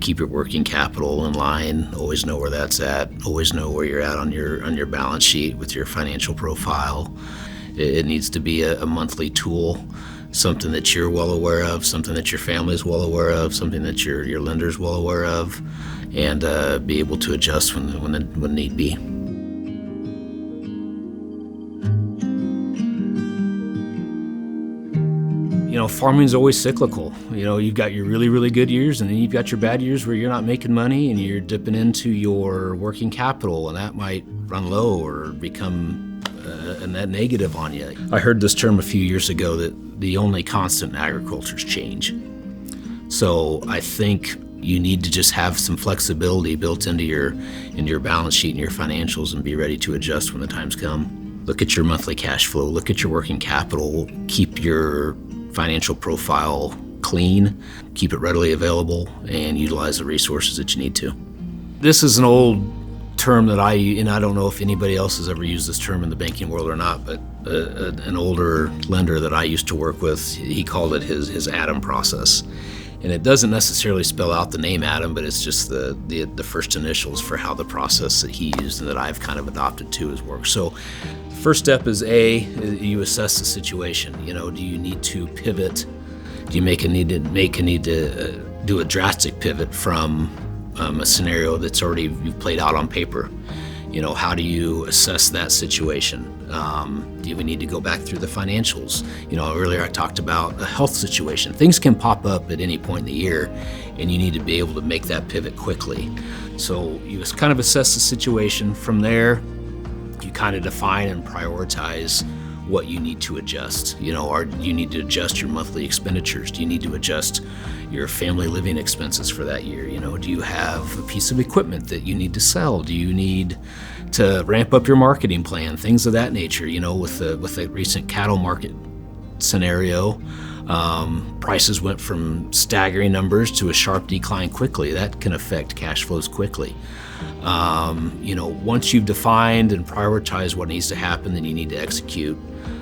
Keep your working capital in line. Always know where that's at. Always know where you're at on your balance sheet with your financial profile. It needs to be a monthly tool, something that you're well aware of, something that your family is well aware of, something that your lender's well aware of, and be able to adjust when need be. Farming is always cyclical. You've got your really, really good years, and then you've got your bad years where you're not making money and you're dipping into your working capital, and that might run low or become a net negative on you. I heard this term a few years ago that the only constant in agriculture is change. So I think you need to just have some flexibility built into your balance sheet and your financials and be ready to adjust when the times come. Look at your monthly cash flow, look at your working capital, keep your financial profile clean, keep it readily available, and utilize the resources that you need to. This is an old term that I don't know if anybody else has ever used this term in the banking world or not, but an older lender that I used to work with, he called it his ATOM process. And it doesn't necessarily spell out the name ATOM, but it's just the first initials for how the process that he used and that I've kind of adopted to his work. So first step is you assess the situation. Do you need to pivot? Do you need to do a drastic pivot from a scenario that's already you've played out on paper? How do you assess that situation? Do we need to go back through the financials? Earlier I talked about a health situation. Things can pop up at any point in the year, and you need to be able to make that pivot quickly. So you just kind of assess the situation. From there, you kind of define and prioritize what you need to adjust. Do you need to adjust your monthly expenditures? Do you need to adjust your family living expenses for that year? Do you have a piece of equipment that you need to sell? Do you need to ramp up your marketing plan? Things of that nature. With the recent cattle market scenario, prices went from staggering numbers to a sharp decline quickly. That can affect cash flows quickly. Once you've defined and prioritized what needs to happen, then you need to execute.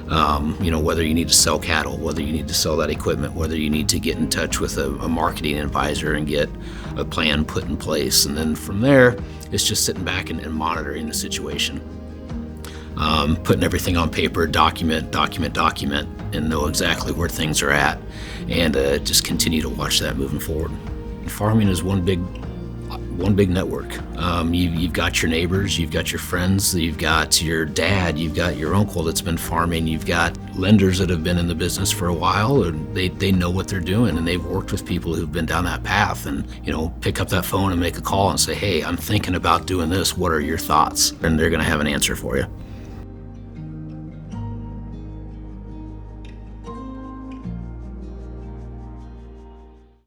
Whether you need to sell cattle, whether you need to sell that equipment, whether you need to get in touch with a marketing advisor and get a plan put in place. And then from there, it's just sitting back and monitoring the situation. Putting everything on paper, document, and know exactly where things are at, and just continue to watch that moving forward. Farming is one big network. You've got your neighbors, you've got your friends, you've got your dad, you've got your uncle that's been farming, you've got lenders that have been in the business for a while, and they know what they're doing, and they've worked with people who've been down that path, and pick up that phone and make a call and say, hey, I'm thinking about doing this, what are your thoughts? And they're going to have an answer for you.